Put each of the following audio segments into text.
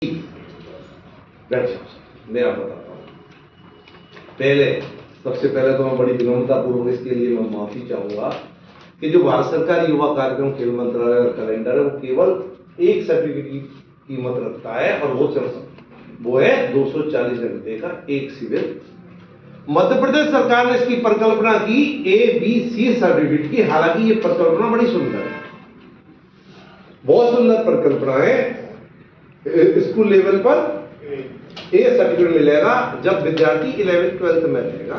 मैं आप बताता हूँ। सबसे पहले तो मैं बड़ी विनम्रतापूर्वक इसके लिए मैं माफी चाहूंगा कि जो भारत सरकार युवा कार्यक्रम खेल मंत्रालय का कैलेंडर है वो केवल एक सर्टिफिकेट की कीमत रखता है और वो है 240 घंटे का एक शिविर। मध्य प्रदेश सरकार ने इसकी परिकल्पना की ABC सर्टिफिकेट की। हालांकि ये परिकल्पना बड़ी सुंदर है, बहुत सुंदर परिकल्पना है। स्कूल लेवल पर ए सर्टिफिकेट मिलेगा जब विद्यार्थी 11th-12th में रहेगा,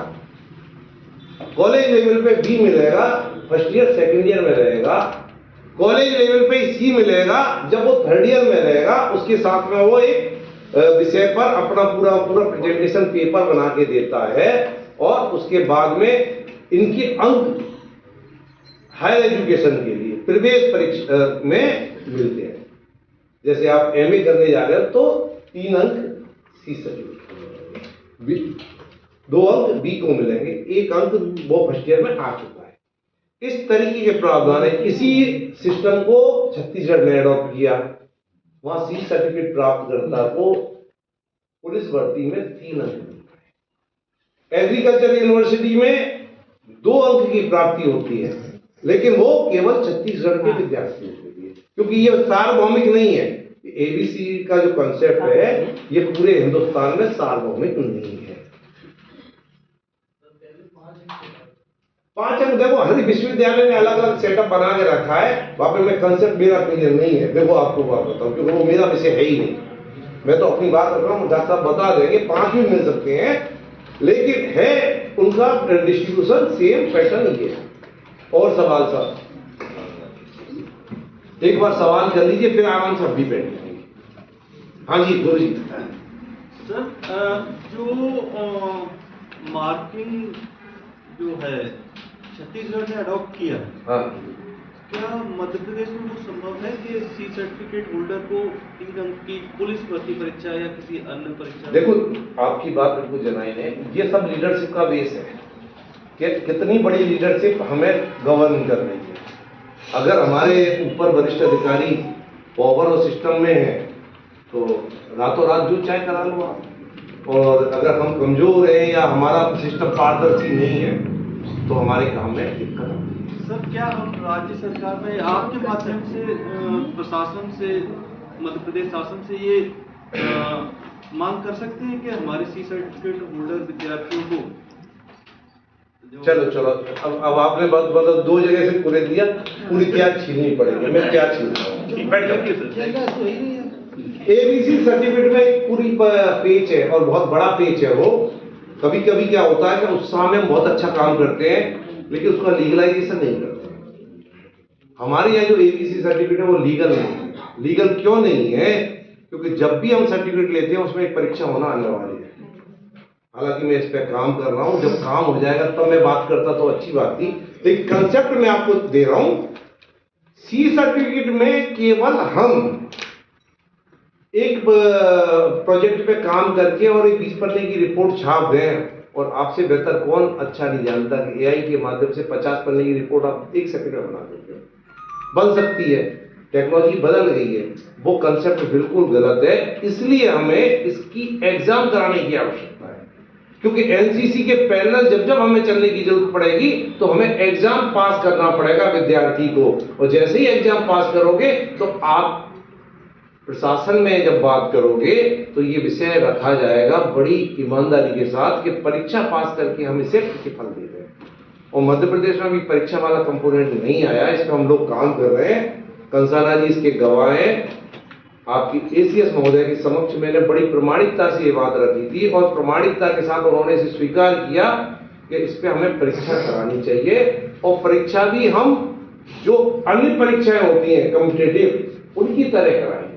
कॉलेज लेवल पे बी मिलेगा फर्स्ट ईयर सेकेंड ईयर में रहेगा, कॉलेज लेवल पे सी मिलेगा जब वो थर्ड ईयर में रहेगा। उसके साथ में वो एक विषय पर अपना पूरा प्रेजेंटेशन पेपर बना के देता है और उसके बाद में इनके अंक हायर एजुकेशन के लिए प्रवेश परीक्षा में मिलते हैं। जैसे आप MA करने जा रहे हो तो 3 अंक सी सर्टिफिकेट, 2 अंक बी को मिलेंगे, 1 अंक वो फर्स्ट ईयर में आ चुका है। इस तरीके के प्रावधान है। इसी सिस्टम को छत्तीसगढ़ ने अडॉप्ट किया। वहां सी सर्टिफिकेट प्राप्त करता को पुलिस भर्ती में 3 अंक मिलता है। एग्रीकल्चर यूनिवर्सिटी में 2 अंक की प्राप्ति होती है, लेकिन वो केवल छत्तीसगढ़ के विद्यार्थियों के लिए, क्योंकि ये सार्वभौमिक नहीं है। ABC का जो कॉन्सेप्ट है ये पूरे हिंदुस्तान में सार्वभौमिक नहीं है। 5 अंक देखो, हर विश्वविद्यालय ने अलग अलग सेटअप बना के रखा है। वहां पे मैं कंसेप्ट मेरा क्लियर नहीं है। देखो आपको बात बताऊं क्योंकि वो मेरा विषय है ही नहीं। मैं तो अपनी बात कर रहा हूँ, डॉक्टर साहब बता देंगे 5 भी मिल सकते हैं, लेकिन है उनका डिस्ट्रीब्यूशन सेम पैटर्न ही है। और सवाल साहब एक बार सवाल कर लीजिए फिर आराम से भी बैठ जाएंगे। हाँ जी गुरु जी। सर जो मार्किंग जो है छत्तीसगढ़ ने अडॉप्ट किया, हाँ, क्या मध्य प्रदेश में वो संभव है कि सी सर्टिफिकेट होल्डर को 3 अंक की पुलिस भर्ती परीक्षा या किसी अन्य परीक्षा? देखो आपकी बात बिल्कुल जनाई है। ये सब लीडरशिप का बेस है कि कितनी बड़ी लीडरशिप हमें गवर्न कर रही है। अगर हमारे ऊपर वरिष्ठ अधिकारी पावर और सिस्टम में है तो रातों रात जो चाहे करा लो आप। और अगर हम कमजोर हैं या हमारा सिस्टम पारदर्शी नहीं है तो हमारे काम में दिक्कत आती है। सर क्या हम राज्य सरकार में आपके माध्यम से प्रशासन से, मध्य प्रदेश शासन से ये मांग कर सकते हैं कि हमारे सी सर्टिफिकेट होल्डर विद्यार्थियों को चलो अब आपने मतलब 2 जगह से पूरे दिया, पूरी क्या छीननी पड़ेगी? मैं क्या छीन रहा हूँ? ABC सर्टिफिकेट में एक पूरी पेज है और बहुत बड़ा पेज है। वो कभी कभी क्या होता है कि उत्साह में हम बहुत अच्छा काम करते हैं लेकिन उसका लीगलाइजेशन नहीं करते। हमारे यहाँ जो ABC सर्टिफिकेट है वो लीगल नहीं है। लीगल क्यों नहीं है? क्योंकि जब भी हम सर्टिफिकेट लेते हैं उसमें एक परीक्षा होना अनिवार्य है। हालांकि मैं इस पे काम कर रहा हूं, जब काम हो जाएगा तब मैं बात करता तो अच्छी बात थी, लेकिन कंसेप्ट मैं आपको दे रहा हूं। सी सर्टिफिकेट में केवल हम एक प्रोजेक्ट पे काम करके और एक 20 पन्ने की रिपोर्ट छाप दें, और आपसे बेहतर कौन अच्छा नहीं जानता कि AI के माध्यम से 50 पन्ने की रिपोर्ट आप 1 सेकंड में बना देते हो। बन सकती है, टेक्नोलॉजी बदल गई है। वो कंसेप्ट बिल्कुल गलत है। इसलिए हमें इसकी एग्जाम कराने की आवश्यकता है, क्योंकि NCC के पैरेलल जब हमें चलने की जरूरत पड़ेगी तो हमें एग्जाम पास करना पड़ेगा विद्यार्थी को। और जैसे ही एग्जाम पास करोगे तो आप प्रशासन में जब बात करोगे तो ये विषय रखा जाएगा बड़ी ईमानदारी के साथ कि परीक्षा पास करके हम इसे प्रतिफल दे रहे हैं। और मध्य प्रदेश में अभी परीक्षा वाला कंपोनेंट नहीं आया, इस पर हम लोग काम कर रहे हैं। कंसाना जी इसके गवाह हैं। आपकी ACS महोदय के समक्ष मैंने बड़ी प्रामाणिकता से ये बात रखी थी और प्रामाणिकता के साथ उन्होंने इसे स्वीकार किया कि इस पे हमें परीक्षा करानी चाहिए। और परीक्षा भी हम जो अन्य परीक्षाएं होती हैं कॉम्पिटिटिव उनकी तरह कराएंगे।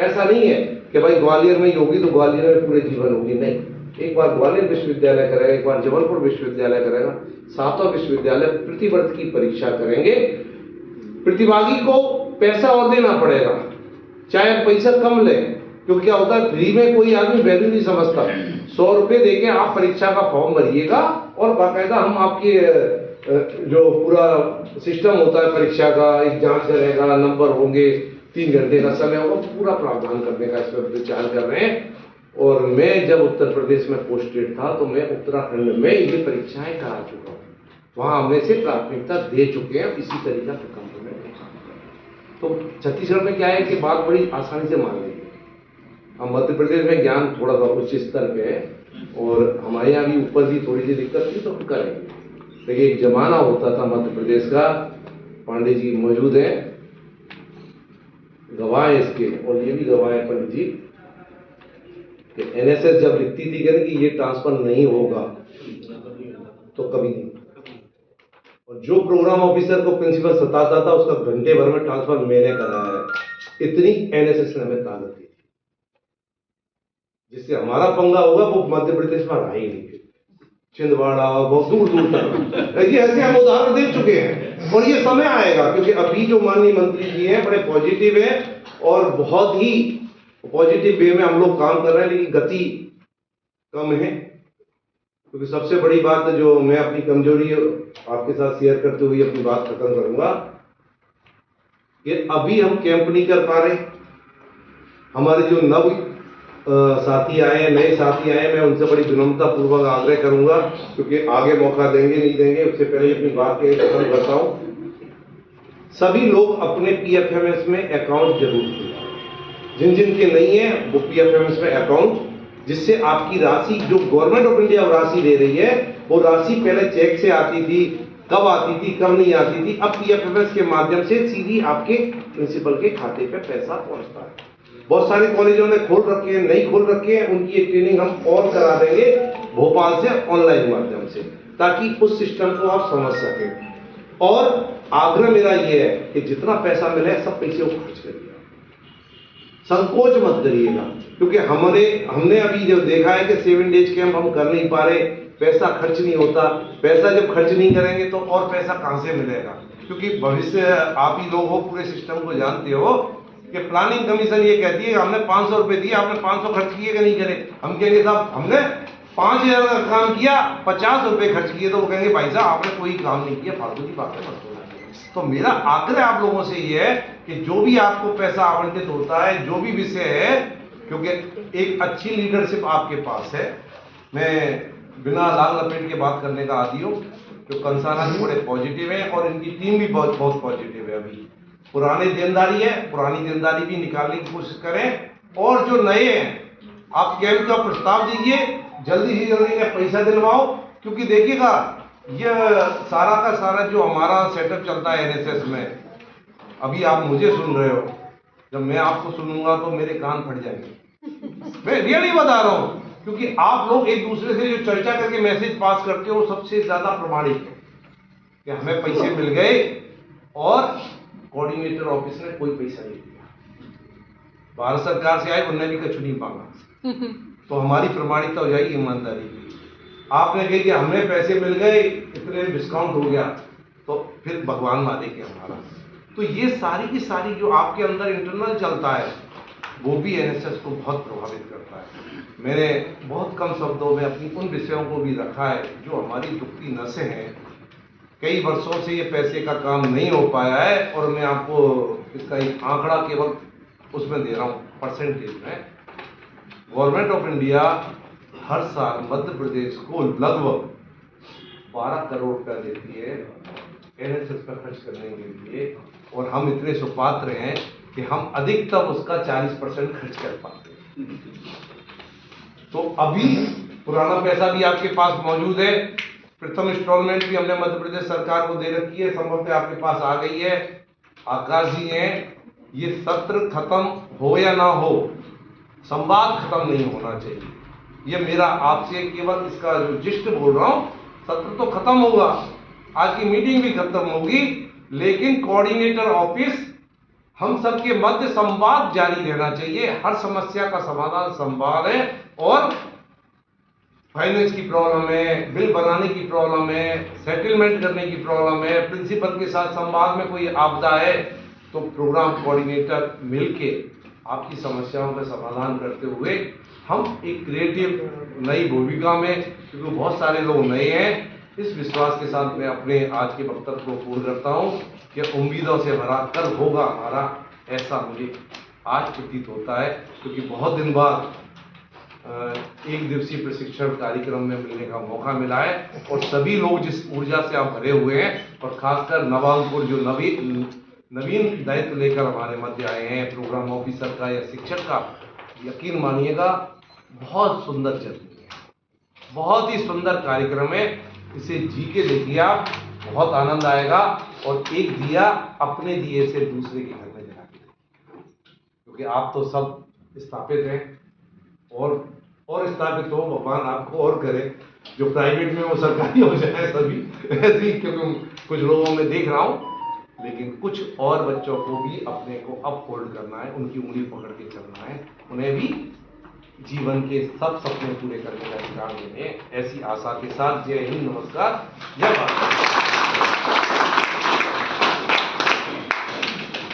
ऐसा नहीं है कि भाई ग्वालियर में ही होगी तो ग्वालियर में पूरे जीवन होगी, नहीं। एक बार ग्वालियर विश्वविद्यालय करेगा, एक बार जबलपुर विश्वविद्यालय करेगा, 7वां विश्वविद्यालय प्रतिवर्ष की परीक्षा करेंगे। प्रतिभागी को पैसा और देना पड़ेगा, चाहे पैसा कम ले, क्योंकि क्या होता है फ्री में कोई आदमी वैल्यू नहीं समझता। 100 रुपए देके आप परीक्षा का फॉर्म भरिएगा और बाकायदा हम आपकी जो पूरा सिस्टम होता है परीक्षा का, एक जांच करेगा, नंबर होंगे, 3 घंटे का समय होगा, पूरा प्रावधान करने का इस पर विचार कर रहे हैं। और मैं जब उत्तर प्रदेश में पोस्टेड था तो मैं उत्तराखंड में ये परीक्षाएं करा चुका हूँ, वहाँ हमने से प्राथमिकता दे चुके हैं। इसी तरीका से काम कर रहे हैं। तो छत्तीसगढ़ में क्या है कि बात बड़ी आसानी से मान लेंगे। हम मध्य प्रदेश में ज्ञान थोड़ा सा उच्च स्तर पे है और हमारे यहाँ भी ऊपर भी थोड़ी सी दिक्कत थी, तो हम करेंगे। लेकिन एक जमाना होता था मध्य प्रदेश का, पांडे जी मौजूद हैं, गवाह है इसके, और ये भी गवाह है पंडित जी, कि एनएसएस जब लिखती थी कि ये ट्रांसफर नहीं होगा तो कभी नहीं। और जो प्रोग्राम ऑफिसर को प्रिंसिपल सताता था उसका घंटे भर में ट्रांसफर मैंने कराया है। इतनी एनएसएस ने हमें ताकत दी थी। जिससे हमारा पंगा होगा वो मध्य प्रदेश में रहा ही नहीं, छिंदवाड़ा बहुत दूर दूर तक ये ऐसे हम उदाहरण दे चुके हैं। और ये समय आएगा, क्योंकि अभी जो माननीय मंत्री जी हैं बड़े पॉजिटिव हैं और बहुत ही पॉजिटिव वे में हम लोग काम कर रहे हैं, लेकिन गति कम है। क्योंकि सबसे बड़ी बात जो मैं अपनी कमजोरी आपके साथ शेयर करते हुए अपनी बात खत्म करूंगा कि अभी हम कैंप नहीं कर पा रहे। हमारे जो नव साथी आए हैं, नए साथी आए हैं, मैं उनसे बड़ी विनम्रता पूर्वक आग्रह करूंगा, क्योंकि आगे मौका देंगे नहीं देंगे उससे पहले अपनी बात के खत्म करता हूं। सभी लोग अपने पीएफएमएस में अकाउंट जरूर खुलवाएं। जिन जिन के नहीं है वो पीएफएमएस में अकाउंट, जिससे आपकी राशि जो गवर्नमेंट ऑफ इंडिया राशि दे रही है वो राशि पहले चेक से आती थी, कब आती थी कब नहीं आती थी, अब पीएफएमएस के माध्यम से सीधी आपके प्रिंसिपल के खाते पे पैसा पहुंचता है। बहुत सारे कॉलेजों ने खोल रखे हैं, नहीं खोल रखे हैं, उनकी एक ट्रेनिंग हम और करा देंगे भोपाल से ऑनलाइन माध्यम से, ताकि उस सिस्टम को आप समझ सकें। और आग्रह मेरा ये है कि जितना पैसा मिले सब पैसे को खर्च करिएगा, संकोच मत करिएगा। क्योंकि हमने अभी जो देखा है कि 7 डेज कैंप हम कर नहीं पा रहे, पैसा खर्च नहीं होता। पैसा जब खर्च नहीं करेंगे तो और पैसा कहां से मिलेगा? क्योंकि भविष्य आप ही लोग हो, पूरे सिस्टम को जानते हो कि प्लानिंग कमीशन ये कहती है कि हमने 500 रुपए दिए, आपने 500 खर्च किए कि नहीं करे। हम कहेंगे साहब हमने 5000 का काम किया, 50 रुपए खर्च किए, तो वो कहेंगे भाई साहब आपने कोई काम नहीं किया, फालतू की बातें मत बोला। तो मेरा आग्रह आप लोगों से ये है कि जो भी आपको पैसा आवंटित होता है, जो भी विषय है, क्योंकि एक अच्छी लीडरशिप आपके पास है। मैं बिना लाल लपेट के बात करने का आदी हूँ, जो कंसाना जी बड़े पॉजिटिव हैं और इनकी टीम भी बहुत बहुत पॉजिटिव है। अभी पुरानी देनदारी है, पुरानी देनदारी भी निकालने की कोशिश करें। और जो नए हैं आप कैंप का प्रस्ताव दीजिए, जल्दी से जल्दी इन्हें पैसा दिलवाओ। क्योंकि देखिएगा ये सारा का सारा जो हमारा सेटअप चलता है एनएसएस में, अभी आप मुझे सुन रहे हो, जब मैं आपको सुनूंगा तो मेरे कान फट जाएंगे। मैं रियली बता रहा हूं, क्योंकि आप लोग एक दूसरे से जो चर्चा करके मैसेज पास करते हो वो सबसे ज्यादा प्रमाणिक है कि हमें पैसे मिल गए और कोऑर्डिनेटर ऑफिस ने कोई पैसा नहीं दिया। भारत सरकार से आए उन्होंने भी कुछ नहीं मांगा। तो हमारी प्रमाणिकता हो जाएगी, ईमानदारी की। आपने कही कि हमने पैसे मिल गए, इतने डिस्काउंट हो गया, तो फिर भगवान मालिक है हमारा। तो ये सारी की सारी जो आपके अंदर इंटरनल चलता है वो भी एनएसएस को बहुत प्रभावित करता है। मैंने बहुत कम शब्दों में अपनी उन विषयों को भी रखा है जो हमारी दुखती नसें हैं। कई वर्षों से ये पैसे का काम नहीं हो पाया है और मैं आपको इसका एक आंकड़ा केवल उसमें दे रहा हूँ, परसेंटेज में। गवर्नमेंट ऑफ इंडिया हर साल मध्य प्रदेश को लगभग 12 करोड़ रुपया देती है एनएसएस पर खर्च करने के लिए, और हम इतने सुपात्र हैं कि हम अधिकतम उसका 40% खर्च कर पाते हैं। तो अभी पुराना पैसा भी आपके पास मौजूद है। प्रथम इंस्टॉलमेंट भी हमने मध्य प्रदेश सरकार को दे रखी है, संभवतः आपके पास आ गई है। आकाश जी हैं, ये सत्र खत्म हो या ना हो, संवाद खत्म नहीं होना चाहिए। ये मेरा आपसे केवल इसका जो जिस्ट बोल रहा हूं, सत्र तो खत्म होगा, आज की मीटिंग भी खत्म होगी, लेकिन कोऑर्डिनेटर ऑफिस हम सबके मध्य संवाद जारी रहना चाहिए। हर समस्या का समाधान संवाद है, और फाइनेंस की प्रॉब्लम है, बिल बनाने की प्रॉब्लम है, सेटलमेंट करने की प्रॉब्लम है, प्रिंसिपल के साथ संवाद में कोई आपदा है, तो प्रोग्राम कोऑर्डिनेटर मिलके आपकी समस्याओं का समाधान करते हुए हम एक क्रिएटिव नई भूमिका में, क्योंकि बहुत सारे लोग नए हैं, इस विश्वास के साथ मैं अपने आज के वक्तव्य को पूर्ण करता हूं कि उम्मीदों से भरा कल होगा हमारा ऐसा मुझे आज प्रतीत होता है, क्योंकि बहुत दिन बाद एक दिवसीय प्रशिक्षण कार्यक्रम में मिलने का मौका मिला है और सभी लोग जिस ऊर्जा से आप भरे हुए हैं, और खासकर नवांकुर जो नवीन दायित्व लेकर हमारे मध्य आए हैं, प्रोग्राम ऑफिसर का या शिक्षक का, यकीन मानिएगा बहुत सुंदर जर्नी है, बहुत ही सुंदर कार्यक्रम है। इसे जी के देखिए आप, बहुत आनंद आएगा। और एक दिया अपने दिए से दूसरे के घर में जला के देखिए, क्योंकि आप तो सब स्थापित हैं और स्थापित हो, भगवान आपको और करे, जो प्राइवेट में वो सरकारी हो जाए सभी ऐसे ही, क्योंकि कुछ लोगों में देख रहा हूँ, लेकिन कुछ और बच्चों को भी अपने को अप होल्ड करना है, उनकी उंगली पकड़ के चलना है, उन्हें भी जीवन के सब सपने पूरे करने का अधिकार देने। ऐसी आशा के साथ जय हिंद, नमस्कार, जय भारत।